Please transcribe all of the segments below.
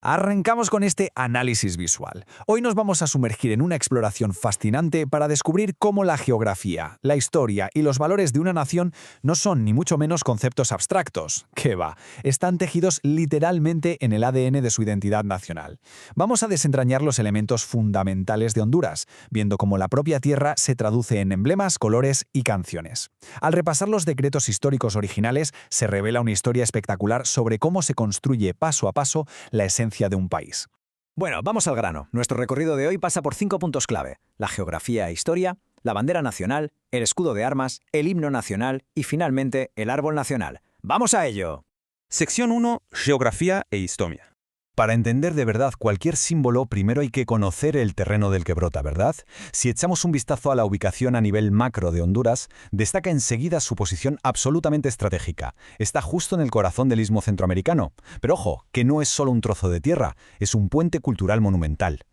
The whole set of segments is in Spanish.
Arrancamos con este análisis visual. Hoy nos vamos a sumergir en una exploración fascinante para descubrir cómo la geografía, la historia y los valores de una nación no son ni mucho menos conceptos abstractos. ¡Qué va! Están tejidos literalmente en el ADN de su identidad nacional. Vamos a desentrañar los elementos fundamentales de Honduras, viendo cómo la propia tierra se traduce en emblemas, colores y canciones. Al repasar los decretos históricos originales, se revela una historia espectacular sobre cómo se construye paso a paso la esencia de un país. Bueno, vamos al grano. Nuestro recorrido de hoy pasa por 5 puntos clave: la geografía e historia, la bandera nacional, el escudo de armas, el himno nacional y, finalmente, el árbol nacional. ¡Vamos a ello! Sección 1. Geografía e historia. Para entender de verdad cualquier símbolo, primero hay que conocer el terreno del que brota, ¿verdad? Si echamos un vistazo a la ubicación a nivel macro de Honduras, destaca enseguida su posición absolutamente estratégica. Está justo en el corazón del istmo centroamericano. Pero ojo, que no es solo un trozo de tierra, es un puente cultural monumental.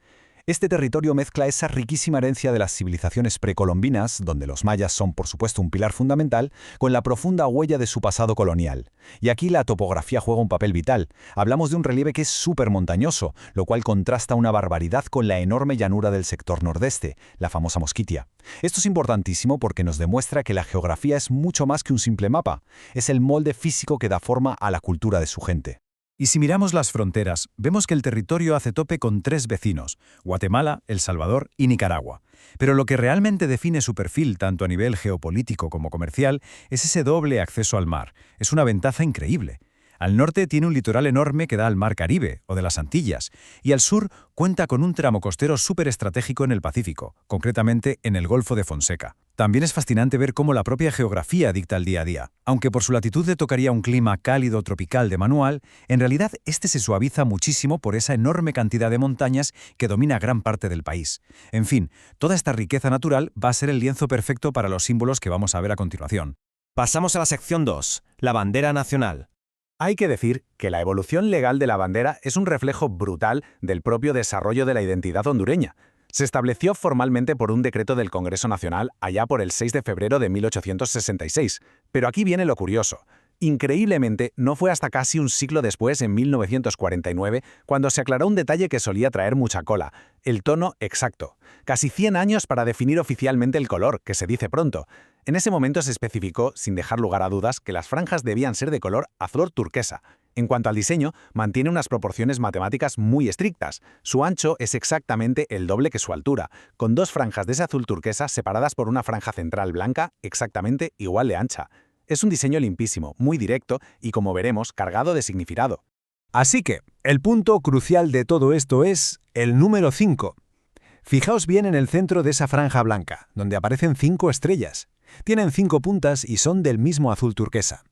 Este territorio mezcla esa riquísima herencia de las civilizaciones precolombinas, donde los mayas son por supuesto un pilar fundamental, con la profunda huella de su pasado colonial. Y aquí la topografía juega un papel vital. Hablamos de un relieve que es súper montañoso, lo cual contrasta una barbaridad con la enorme llanura del sector nordeste, la famosa Mosquitia. Esto es importantísimo porque nos demuestra que la geografía es mucho más que un simple mapa. Es el molde físico que da forma a la cultura de su gente. Y si miramos las fronteras, vemos que el territorio hace tope con 3 vecinos: Guatemala, El Salvador y Nicaragua. Pero lo que realmente define su perfil, tanto a nivel geopolítico como comercial, es ese doble acceso al mar. Es una ventaja increíble. Al norte tiene un litoral enorme que da al Mar Caribe, o de las Antillas, y al sur cuenta con un tramo costero súper estratégico en el Pacífico, concretamente en el Golfo de Fonseca. También es fascinante ver cómo la propia geografía dicta el día a día. Aunque por su latitud le tocaría un clima cálido tropical de manual, en realidad este se suaviza muchísimo por esa enorme cantidad de montañas que domina gran parte del país. En fin, toda esta riqueza natural va a ser el lienzo perfecto para los símbolos que vamos a ver a continuación. Pasamos a la sección 2, la bandera nacional. Hay que decir que la evolución legal de la bandera es un reflejo brutal del propio desarrollo de la identidad hondureña. Se estableció formalmente por un decreto del Congreso Nacional allá por el 6 de febrero de 1866. Pero aquí viene lo curioso. Increíblemente, no fue hasta casi un siglo después, en 1949, cuando se aclaró un detalle que solía traer mucha cola: el tono exacto. Casi 100 años para definir oficialmente el color, que se dice pronto. En ese momento se especificó, sin dejar lugar a dudas, que las franjas debían ser de color azul turquesa. En cuanto al diseño, mantiene unas proporciones matemáticas muy estrictas. Su ancho es exactamente el doble que su altura, con 2 franjas de ese azul turquesa separadas por una franja central blanca exactamente igual de ancha. Es un diseño limpísimo, muy directo y, como veremos, cargado de significado. Así que, el punto crucial de todo esto es el número 5. Fijaos bien en el centro de esa franja blanca, donde aparecen 5 estrellas. Tienen 5 puntas y son del mismo azul turquesa.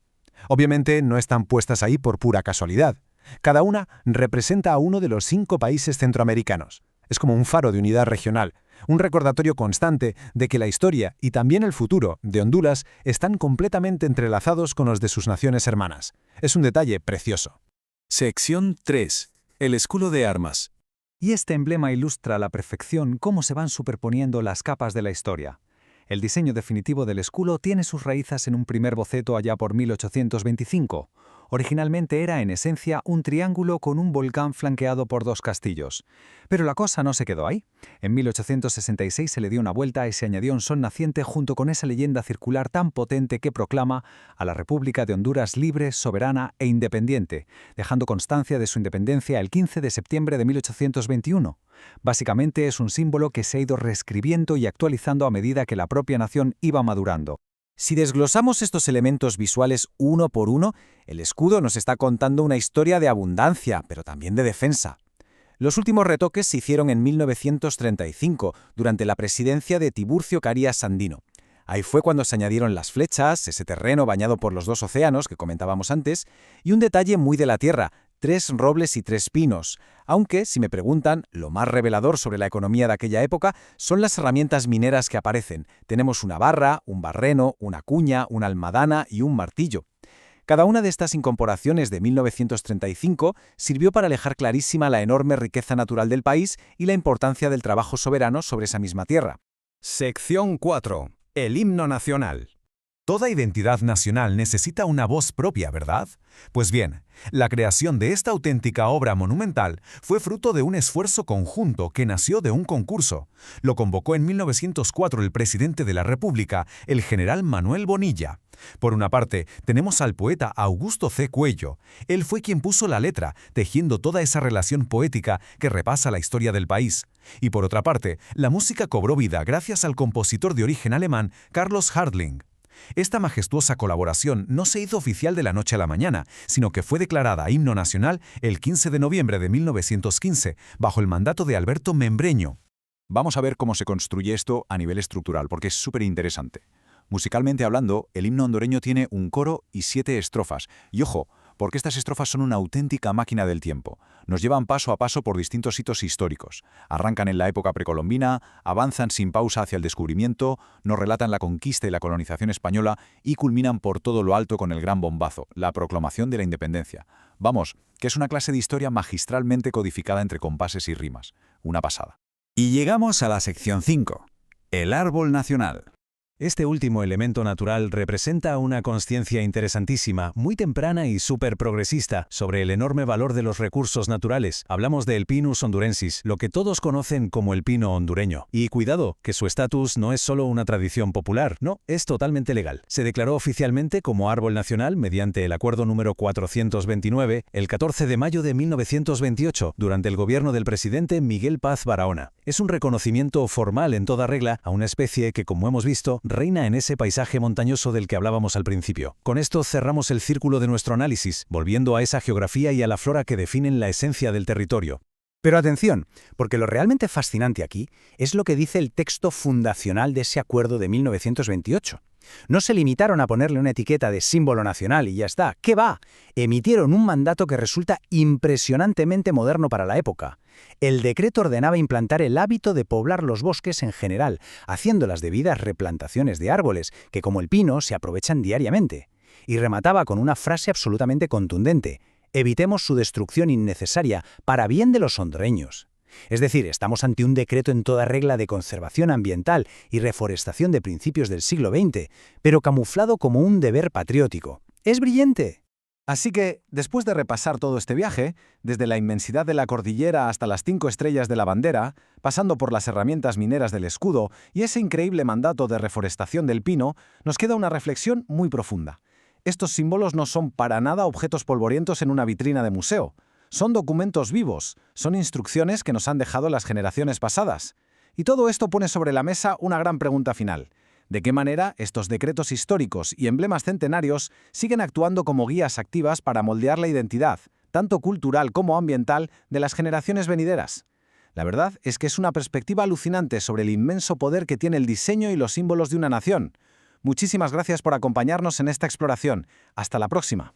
Obviamente no están puestas ahí por pura casualidad. Cada una representa a uno de los 5 países centroamericanos. Es como un faro de unidad regional, un recordatorio constante de que la historia y también el futuro de Honduras están completamente entrelazados con los de sus naciones hermanas. Es un detalle precioso. Sección 3. El escudo de armas. Y este emblema ilustra a la perfección cómo se van superponiendo las capas de la historia. El diseño definitivo del escudo tiene sus raíces en un primer boceto allá por 1825. Originalmente era, en esencia, un triángulo con un volcán flanqueado por 2 castillos. Pero la cosa no se quedó ahí. En 1866 se le dio una vuelta y se añadió un sol naciente junto con esa leyenda circular tan potente que proclama a la República de Honduras libre, soberana e independiente, dejando constancia de su independencia el 15 de septiembre de 1821. Básicamente es un símbolo que se ha ido reescribiendo y actualizando a medida que la propia nación iba madurando. Si desglosamos estos elementos visuales uno por uno, el escudo nos está contando una historia de abundancia, pero también de defensa. Los últimos retoques se hicieron en 1935, durante la presidencia de Tiburcio Carías Sandino. Ahí fue cuando se añadieron las flechas, ese terreno bañado por los 2 océanos que comentábamos antes, y un detalle muy de la tierra: 3 robles y 3 pinos. Aunque, si me preguntan, lo más revelador sobre la economía de aquella época son las herramientas mineras que aparecen. Tenemos una barra, un barreno, una cuña, una almadana y un martillo. Cada una de estas incorporaciones de 1935 sirvió para alejar clarísima la enorme riqueza natural del país y la importancia del trabajo soberano sobre esa misma tierra. Sección 4. El himno nacional. Toda identidad nacional necesita una voz propia, ¿verdad? Pues bien, la creación de esta auténtica obra monumental fue fruto de un esfuerzo conjunto que nació de un concurso. Lo convocó en 1904 el presidente de la República, el general Manuel Bonilla. Por una parte, tenemos al poeta Augusto C. Cuello. Él fue quien puso la letra, tejiendo toda esa relación poética que repasa la historia del país. Y por otra parte, la música cobró vida gracias al compositor de origen alemán Carlos Hartling. Esta majestuosa colaboración no se hizo oficial de la noche a la mañana, sino que fue declarada himno nacional el 15 de noviembre de 1915, bajo el mandato de Alberto Membreño. Vamos a ver cómo se construye esto a nivel estructural, porque es súper interesante. Musicalmente hablando, el himno hondureño tiene un coro y 7 estrofas. Y ojo, porque estas estrofas son una auténtica máquina del tiempo. Nos llevan paso a paso por distintos hitos históricos. Arrancan en la época precolombina, avanzan sin pausa hacia el descubrimiento, nos relatan la conquista y la colonización española y culminan por todo lo alto con el gran bombazo, la proclamación de la independencia. Vamos, que es una clase de historia magistralmente codificada entre compases y rimas. Una pasada. Y llegamos a la sección 5, el árbol nacional. Este último elemento natural representa una consciencia interesantísima, muy temprana y súper progresista, sobre el enorme valor de los recursos naturales. Hablamos del Pinus hondurensis, lo que todos conocen como el pino hondureño. Y cuidado, que su estatus no es solo una tradición popular, no, es totalmente legal. Se declaró oficialmente como árbol nacional mediante el acuerdo número 429, el 14 de mayo de 1928, durante el gobierno del presidente Miguel Paz Barahona. Es un reconocimiento formal en toda regla a una especie que, como hemos visto, reina en ese paisaje montañoso del que hablábamos al principio. Con esto cerramos el círculo de nuestro análisis, volviendo a esa geografía y a la flora que definen la esencia del territorio. Pero atención, porque lo realmente fascinante aquí es lo que dice el texto fundacional de ese acuerdo de 1928. No se limitaron a ponerle una etiqueta de símbolo nacional y ya está. ¿Qué va? Emitieron un mandato que resulta impresionantemente moderno para la época. El decreto ordenaba implantar el hábito de poblar los bosques en general, haciendo las debidas replantaciones de árboles, que como el pino se aprovechan diariamente. Y remataba con una frase absolutamente contundente: evitemos su destrucción innecesaria para bien de los hondureños. Es decir, estamos ante un decreto en toda regla de conservación ambiental y reforestación de principios del siglo XX, pero camuflado como un deber patriótico. ¡Es brillante! Así que, después de repasar todo este viaje, desde la inmensidad de la cordillera hasta las 5 estrellas de la bandera, pasando por las herramientas mineras del escudo y ese increíble mandato de reforestación del pino, nos queda una reflexión muy profunda. Estos símbolos no son para nada objetos polvorientos en una vitrina de museo. Son documentos vivos, son instrucciones que nos han dejado las generaciones pasadas. Y todo esto pone sobre la mesa una gran pregunta final. ¿De qué manera estos decretos históricos y emblemas centenarios siguen actuando como guías activas para moldear la identidad, tanto cultural como ambiental, de las generaciones venideras? La verdad es que es una perspectiva alucinante sobre el inmenso poder que tiene el diseño y los símbolos de una nación. Muchísimas gracias por acompañarnos en esta exploración. Hasta la próxima.